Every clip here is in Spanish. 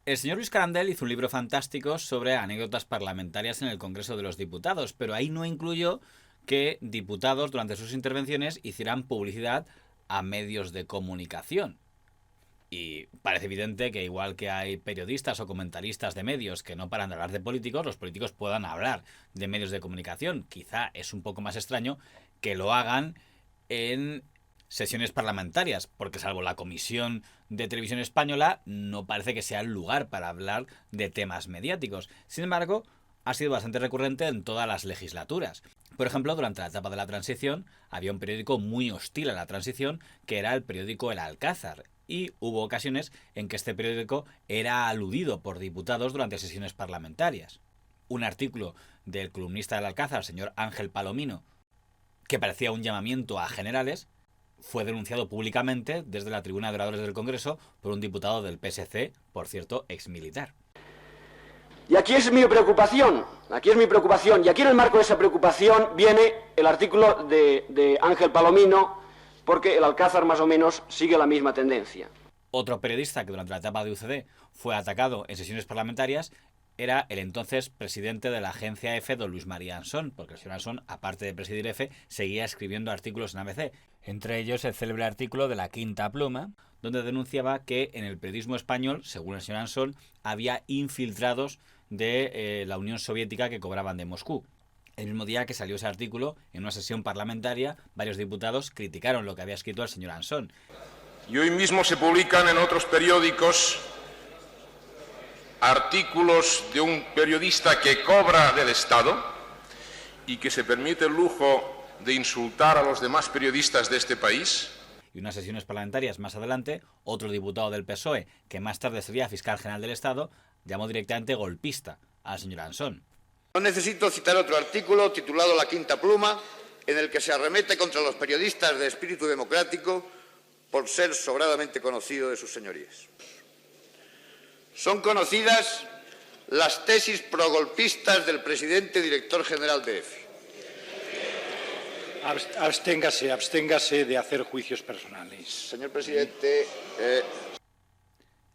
El señor Luis Carandel hizo un libro fantástico sobre anécdotas parlamentarias en el Congreso de los Diputados, pero ahí no incluyó que diputados durante sus intervenciones hicieran publicidad a medios de comunicación. Y parece evidente que igual que hay periodistas o comentaristas de medios que no paran de hablar de políticos, los políticos puedan hablar de medios de comunicación. Quizá es un poco más extraño que lo hagan en sesiones parlamentarias, porque salvo la Comisión de Televisión Española, no parece que sea el lugar para hablar de temas mediáticos. Sin embargo, ha sido bastante recurrente en todas las legislaturas. Por ejemplo, durante la etapa de la transición, había un periódico muy hostil a la transición, que era el periódico El Alcázar, y hubo ocasiones en que este periódico era aludido por diputados durante sesiones parlamentarias. Un artículo del columnista del Alcázar, el señor Ángel Palomino, que parecía un llamamiento a generales, fue denunciado públicamente desde la tribuna de oradores del Congreso por un diputado del PSC, por cierto, exmilitar. Y aquí es mi preocupación, y aquí en el marco de esa preocupación viene el artículo de Ángel Palomino, porque el Alcázar más o menos sigue la misma tendencia. Otro periodista que durante la etapa de UCD fue atacado en sesiones parlamentarias era el entonces presidente de la agencia EFE, don Luis María Ansón, porque el señor Ansón, aparte de presidir EFE, seguía escribiendo artículos en ABC. Entre ellos el célebre artículo de La Quinta Pluma, donde denunciaba que en el periodismo español, según el señor Ansón, había infiltrados de la Unión Soviética que cobraban de Moscú. El mismo día que salió ese artículo, en una sesión parlamentaria, varios diputados criticaron lo que había escrito el señor Ansón. Y hoy mismo se publican en otros periódicos artículos de un periodista que cobra del Estado y que se permite el lujo de insultar a los demás periodistas de este país. Y unas sesiones parlamentarias más adelante, otro diputado del PSOE, que más tarde sería fiscal general del Estado, llamó directamente golpista al señor Ansón. No necesito citar otro artículo titulado La Quinta Pluma, en el que se arremete contra los periodistas de espíritu democrático por ser sobradamente conocido de sus señorías. Son conocidas las tesis progolpistas del presidente director general de EFE. Absténgase de hacer juicios personales. Señor presidente...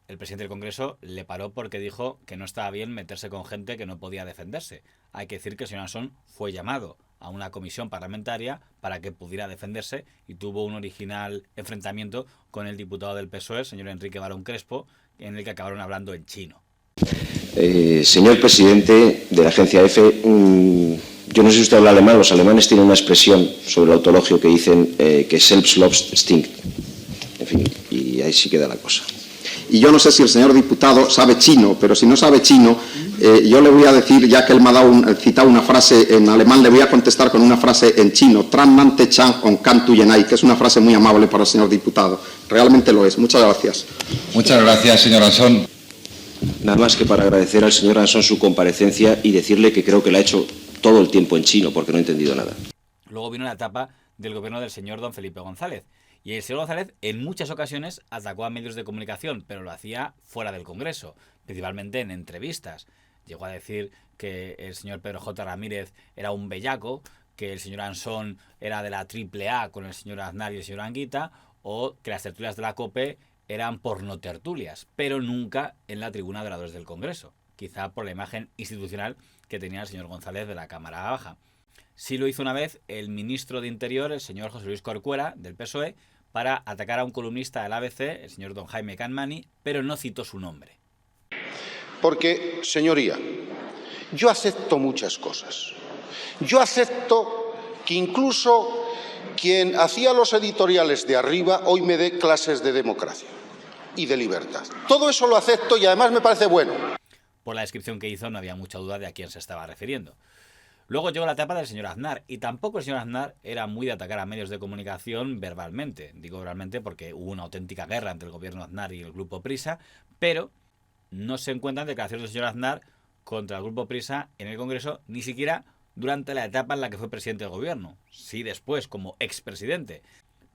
El presidente del Congreso le paró porque dijo que no estaba bien meterse con gente que no podía defenderse. Hay que decir que el señor Ansón fue llamado a una comisión parlamentaria para que pudiera defenderse y tuvo un original enfrentamiento con el diputado del PSOE, el señor Enrique Barón Crespo, en el que acabaron hablando en chino. Señor presidente de la agencia EFE, yo no sé si usted habla alemán, los alemanes tienen una expresión sobre el autologio que dicen que Selbstlob stinkt. En fin, y ahí sí queda la cosa. Y yo no sé si el señor diputado sabe chino, pero si no sabe chino, yo le voy a decir, ya que él me ha citado una frase en alemán, le voy a contestar con una frase en chino, Tran nante chang on kantu yenai, que es una frase muy amable para el señor diputado. Realmente lo es. Muchas gracias. Muchas gracias, señor Ansón. Nada más que para agradecer al señor Ansón su comparecencia y decirle que creo que la ha hecho todo el tiempo en chino, porque no he entendido nada. Luego vino la etapa del gobierno del señor don Felipe González. Y el señor González en muchas ocasiones atacó a medios de comunicación, pero lo hacía fuera del Congreso, principalmente en entrevistas. Llegó a decir que el señor Pedro J. Ramírez era un bellaco, que el señor Ansón era de la AAA con el señor Aznar y el señor Anguita, o que las tertulias de la COPE eran pornotertulias, pero nunca en la tribuna de oradores del Congreso, quizá por la imagen institucional que tenía el señor González de la Cámara Baja. Sí lo hizo una vez el ministro de Interior, el señor José Luis Corcuera, del PSOE, para atacar a un columnista del ABC, el señor don Jaime Canmani, pero no citó su nombre. Porque, señoría, yo acepto muchas cosas. Yo acepto que incluso quien hacía los editoriales de arriba hoy me dé clases de democracia y de libertad. Todo eso lo acepto y además me parece bueno. Por la descripción que hizo no había mucha duda de a quién se estaba refiriendo. Luego llegó la etapa del señor Aznar, y tampoco el señor Aznar era muy de atacar a medios de comunicación verbalmente. Digo verbalmente porque hubo una auténtica guerra entre el gobierno Aznar y el Grupo Prisa, pero no se encuentran declaraciones del señor Aznar contra el Grupo Prisa en el Congreso, ni siquiera durante la etapa en la que fue presidente del gobierno. Sí, después, como expresidente.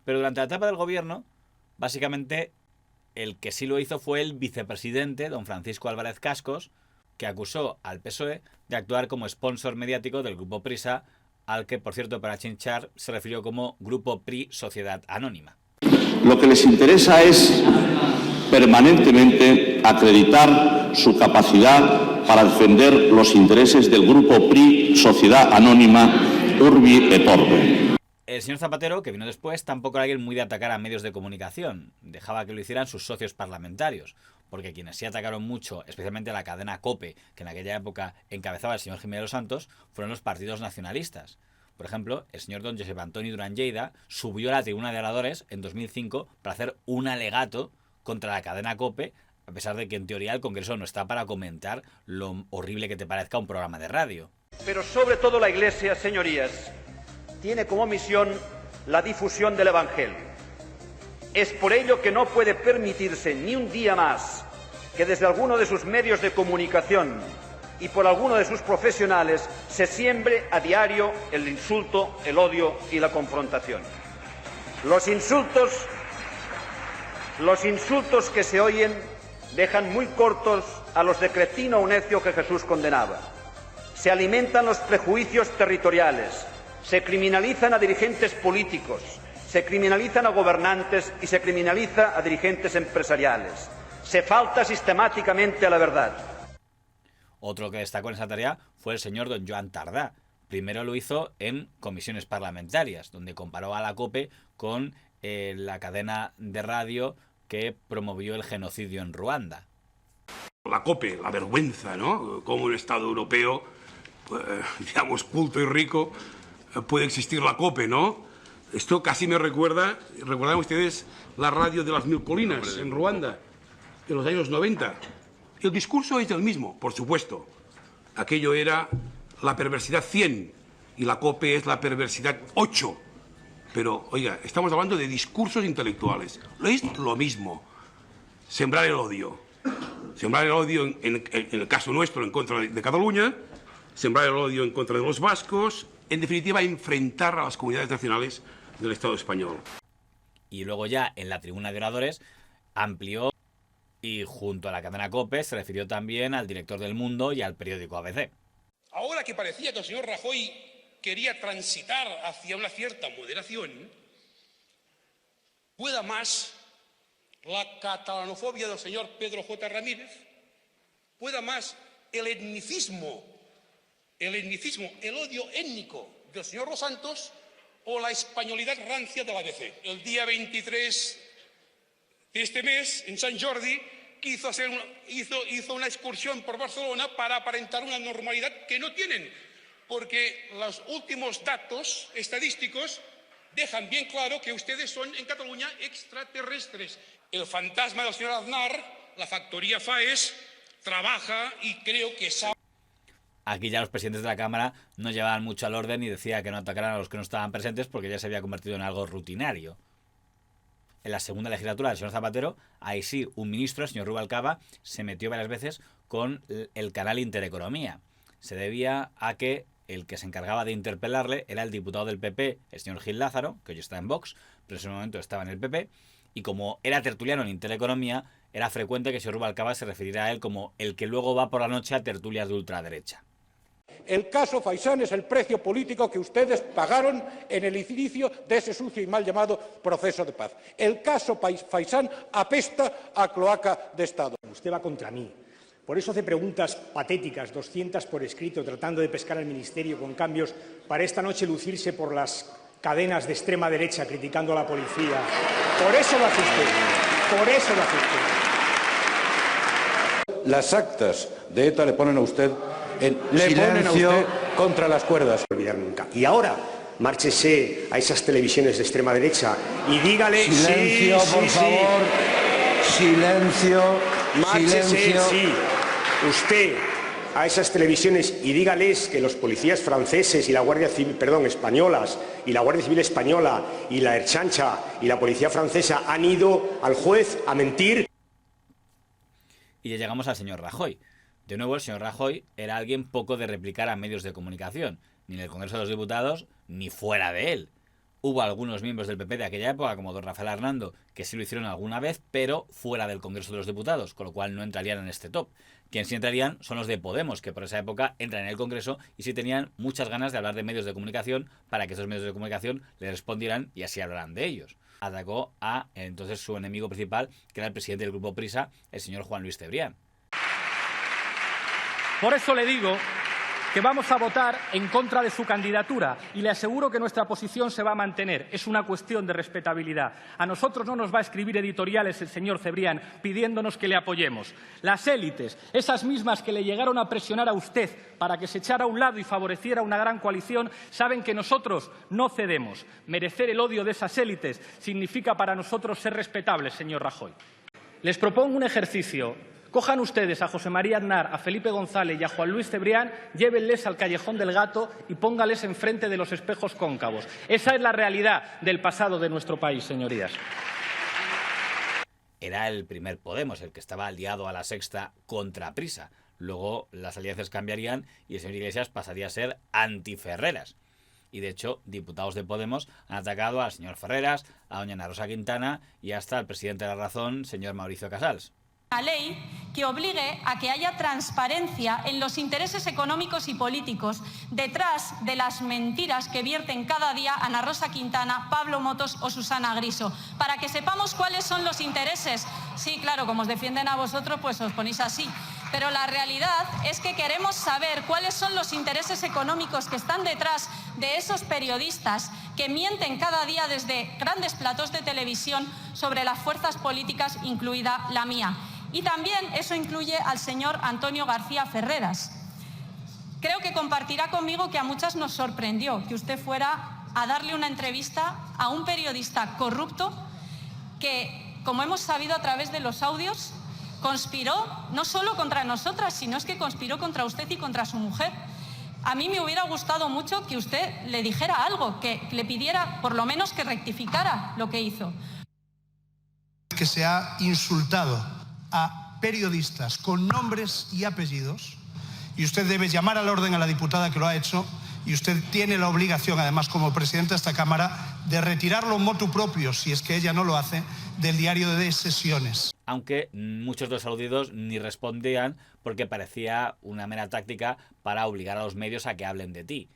Pero durante la etapa del gobierno, básicamente, el que sí lo hizo fue el vicepresidente, don Francisco Álvarez Cascos, que acusó al PSOE de actuar como sponsor mediático del Grupo Prisa, al que, por cierto, para chinchar, se refirió como Grupo PRI Sociedad Anónima. Lo que les interesa es permanentemente acreditar su capacidad para defender los intereses del grupo PRI, Sociedad Anónima, Urbi et Orbe. El señor Zapatero, que vino después, tampoco era alguien muy de atacar a medios de comunicación. Dejaba que lo hicieran sus socios parlamentarios, porque quienes sí atacaron mucho, especialmente a la cadena COPE, que en aquella época encabezaba el señor Jiménez Los Santos, fueron los partidos nacionalistas. Por ejemplo, el señor don Josep Antoni Duran Lleida subió a la tribuna de oradores en 2005 para hacer un alegato contra la cadena COPE, a pesar de que en teoría el Congreso no está para comentar lo horrible que te parezca un programa de radio. Pero sobre todo la Iglesia, señorías, tiene como misión la difusión del Evangelio. Es por ello que no puede permitirse ni un día más que desde alguno de sus medios de comunicación y por alguno de sus profesionales se siembre a diario el insulto, el odio y la confrontación. Los insultos que se oyen dejan muy cortos a los de cretino o necio que Jesús condenaba. Se alimentan los prejuicios territoriales, se criminalizan a dirigentes políticos, se criminalizan a gobernantes y se criminaliza a dirigentes empresariales. Se falta sistemáticamente a la verdad. Otro que destacó en esa tarea fue el señor don Joan Tardá. Primero lo hizo en comisiones parlamentarias, donde comparó a la COPE con la cadena de radio que promovió el genocidio en Ruanda. La COPE, la vergüenza, ¿no? Como un Estado europeo, digamos, culto y rico, puede existir la COPE, ¿no? Esto casi me recuerdan ustedes la radio de las Mil Colinas en Ruanda, en los años 90. El discurso es el mismo, por supuesto. Aquello era la perversidad 100 y la COPE es la perversidad 8. Pero, oiga, estamos hablando de discursos intelectuales. Es lo mismo. Sembrar el odio. Sembrar el odio, en el caso nuestro, en contra de Cataluña. Sembrar el odio en contra de los vascos. En definitiva, enfrentar a las comunidades nacionales del Estado español. Y luego ya, en la tribuna de oradores, amplió y junto a la cadena COPE se refirió también al director del Mundo y al periódico ABC. Ahora que parecía que el señor Rajoy quería transitar hacia una cierta moderación, pueda más la catalanofobia del señor Pedro J. Ramírez, pueda más el etnicismo, el odio étnico del señor Los Santos o la españolidad rancia de la ABC. El día 23 de este mes, en Sant Jordi, hizo una excursión por Barcelona para aparentar una normalidad que no tienen, porque los últimos datos estadísticos dejan bien claro que ustedes son en Cataluña extraterrestres. El fantasma del señor Aznar, la factoría FAES, trabaja y creo que sabe. Aquí ya los presidentes de la Cámara no llevaban mucho al orden y decía que no atacaran a los que no estaban presentes porque ya se había convertido en algo rutinario. En la segunda legislatura del señor Zapatero, ahí sí, un ministro, el señor Rubalcaba, se metió varias veces con el canal Intereconomía. Se debía a que el que se encargaba de interpelarle era el diputado del PP, el señor Gil Lázaro, que hoy está en Vox, pero en ese momento estaba en el PP, y como era tertuliano en Intereconomía, era frecuente que el señor Rubalcaba se refiriera a él como el que luego va por la noche a tertulias de ultraderecha. El caso Faisán es el precio político que ustedes pagaron en el inicio de ese sucio y mal llamado proceso de paz. El caso Faisán apesta a cloaca de Estado. Usted va contra mí. Por eso hace preguntas patéticas, 200 por escrito, tratando de pescar al Ministerio con cambios para esta noche lucirse por las cadenas de extrema derecha criticando a la policía. Por eso lo hace usted. Por eso lo hace usted. Las actas de ETA le ponen a usted contra las cuerdas. No olvidar nunca. Y ahora, márchese a esas televisiones de extrema derecha y dígale... Silencio, por favor. Silencio. Márchese, Silencio. sí. Usted a esas televisiones y dígales que los policías franceses y la Guardia Civil, españolas, y la Guardia Civil española y la Ertzaintza y la policía francesa han ido al juez a mentir. Y ya llegamos al señor Rajoy. De nuevo, el señor Rajoy era alguien poco de replicar a medios de comunicación, ni en el Congreso de los Diputados, ni fuera de él. Hubo algunos miembros del PP de aquella época, como don Rafael Hernando, que sí lo hicieron alguna vez, pero fuera del Congreso de los Diputados, con lo cual no entrarían en este top. Quienes sí entrarían son los de Podemos, que por esa época entran en el Congreso y sí tenían muchas ganas de hablar de medios de comunicación para que esos medios de comunicación le respondieran y así hablaran de ellos. Atacó a entonces su enemigo principal, que era el presidente del Grupo Prisa, el señor Juan Luis Cebrián. Por eso le digo que vamos a votar en contra de su candidatura y le aseguro que nuestra posición se va a mantener. Es una cuestión de respetabilidad. A nosotros no nos va a escribir editoriales el señor Cebrián pidiéndonos que le apoyemos. Las élites, esas mismas que le llegaron a presionar a usted para que se echara a un lado y favoreciera una gran coalición, saben que nosotros no cedemos. Merecer el odio de esas élites significa para nosotros ser respetables, señor Rajoy. Les propongo un ejercicio. Cojan ustedes a José María Aznar, a Felipe González y a Juan Luis Cebrián, llévenles al Callejón del Gato y póngales enfrente de los espejos cóncavos. Esa es la realidad del pasado de nuestro país, señorías. Era el primer Podemos, el que estaba aliado a la Sexta contra Prisa. Luego las alianzas cambiarían y el señor Iglesias pasaría a ser anti-Ferreras. Y de hecho, diputados de Podemos han atacado al señor Ferreras, a doña Ana Rosa Quintana y hasta al presidente de La Razón, señor Mauricio Casals. Una ley que obligue a que haya transparencia en los intereses económicos y políticos detrás de las mentiras que vierten cada día Ana Rosa Quintana, Pablo Motos o Susana Griso, para que sepamos cuáles son los intereses. Sí, claro, como os defienden a vosotros, pues os ponéis así. Pero la realidad es que queremos saber cuáles son los intereses económicos que están detrás de esos periodistas que mienten cada día desde grandes platos de televisión sobre las fuerzas políticas, incluida la mía. Y también eso incluye al señor Antonio García Ferreras. Creo que compartirá conmigo que a muchas nos sorprendió que usted fuera a darle una entrevista a un periodista corrupto que, como hemos sabido a través de los audios, conspiró no solo contra nosotras, sino es que conspiró contra usted y contra su mujer. A mí me hubiera gustado mucho que usted le dijera algo, que le pidiera por lo menos que rectificara lo que hizo. Que se ha insultado a periodistas con nombres y apellidos, y usted debe llamar al orden a la diputada que lo ha hecho, y usted tiene la obligación, además, como presidenta de esta Cámara, de retirarlo motu propio, si es que ella no lo hace, del diario de sesiones. Aunque muchos de los aludidos ni respondían porque parecía una mera táctica para obligar a los medios a que hablen de ti.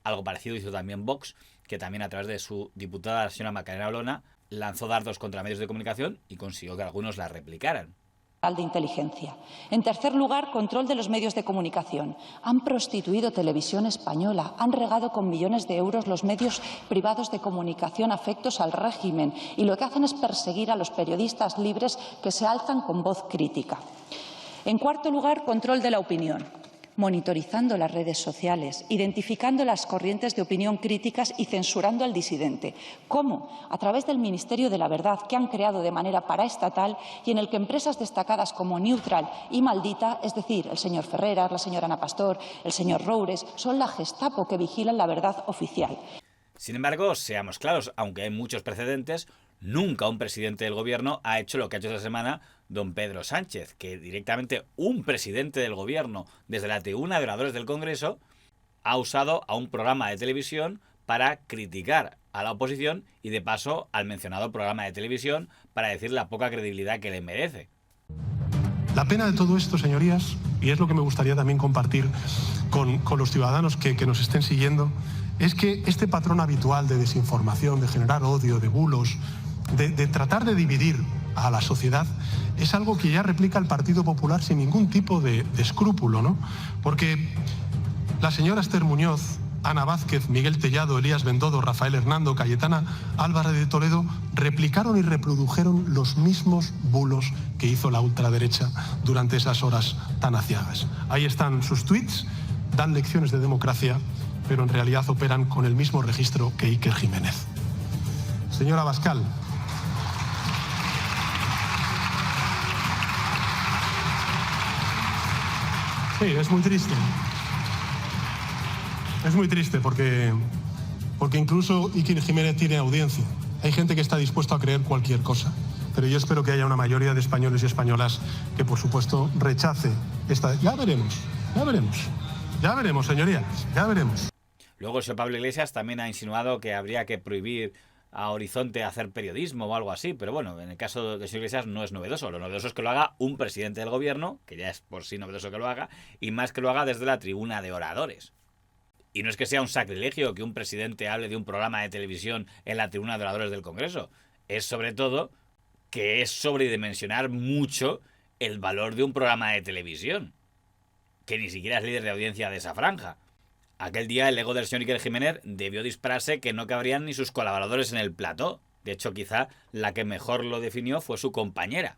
Algo parecido hizo también Vox, que también a través de su diputada, la señora Macarena Olona, lanzó dardos contra medios de comunicación y consiguió que algunos la replicaran. De inteligencia. En tercer lugar, control de los medios de comunicación. Han prostituido Televisión Española, han regado con millones de euros los medios privados de comunicación afectos al régimen y lo que hacen es perseguir a los periodistas libres que se alzan con voz crítica. En cuarto lugar, control de la opinión, monitorizando las redes sociales, identificando las corrientes de opinión críticas y censurando al disidente. ¿Cómo? A través del Ministerio de la Verdad, que han creado de manera paraestatal y en el que empresas destacadas como Neutral y Maldita, es decir, el señor Ferreras, la señora Ana Pastor, el señor Roures, son la Gestapo que vigilan la verdad oficial. Sin embargo, seamos claros, aunque hay muchos precedentes, nunca un presidente del gobierno ha hecho lo que ha hecho esta semana don Pedro Sánchez, que directamente un presidente del gobierno, desde la tribuna de oradores del Congreso, ha usado a un programa de televisión para criticar a la oposición y, de paso, al mencionado programa de televisión para decir la poca credibilidad que le merece. La pena de todo esto, señorías, y es lo que me gustaría también compartir con los ciudadanos que nos estén siguiendo, es que este patrón habitual de desinformación, de generar odio, de bulos, de tratar de dividir a la sociedad, es algo que ya replica el Partido Popular sin ningún tipo de escrúpulo, ¿no? Porque la señora Esther Muñoz, Ana Vázquez, Miguel Tellado, Elías Bendodo, Rafael Hernando, Cayetana Álvarez de Toledo replicaron y reprodujeron los mismos bulos que hizo la ultraderecha durante esas horas tan aciagas. Ahí están sus tuits, dan lecciones de democracia, pero en realidad operan con el mismo registro que Iker Jiménez. Señora Abascal. Sí, es muy triste. Es muy triste porque incluso Iker Jiménez tiene audiencia. Hay gente que está dispuesta a creer cualquier cosa. Pero yo espero que haya una mayoría de españoles y españolas que, por supuesto, rechace esta... Ya veremos, señorías, ya veremos. Luego el señor Pablo Iglesias también ha insinuado que habría que prohibir a Horizonte hacer periodismo o algo así, pero bueno, en el caso de señor Iglesias no es novedoso. Lo novedoso es que lo haga un presidente del gobierno, que ya es por sí novedoso que lo haga, y más que lo haga desde la tribuna de oradores. Y no es que sea un sacrilegio que un presidente hable de un programa de televisión en la tribuna de oradores del Congreso. Es sobre todo que es sobredimensionar mucho el valor de un programa de televisión. que ni siquiera es líder de audiencia de esa franja. Aquel día el ego del señor Iker Jiménez debió dispararse que no cabrían ni sus colaboradores en el plató. De hecho, quizá la que mejor lo definió fue su compañera.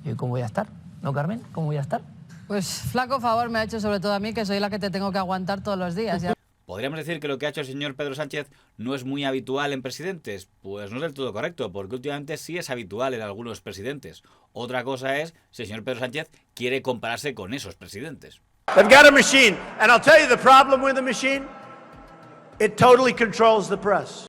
¿Y cómo voy a estar? ¿No, Carmen? ¿Cómo voy a estar? Pues flaco favor me ha hecho sobre todo a mí, que soy la que te tengo que aguantar todos los días. ¿Ya? ¿Podríamos decir que lo que ha hecho el señor Pedro Sánchez no es muy habitual en presidentes? Pues no es del todo correcto, porque últimamente sí es habitual en algunos presidentes. Otra cosa es si el señor Pedro Sánchez quiere compararse con esos presidentes. They've got a machine, and I'll tell you the problem with the machine. It totally controls the press.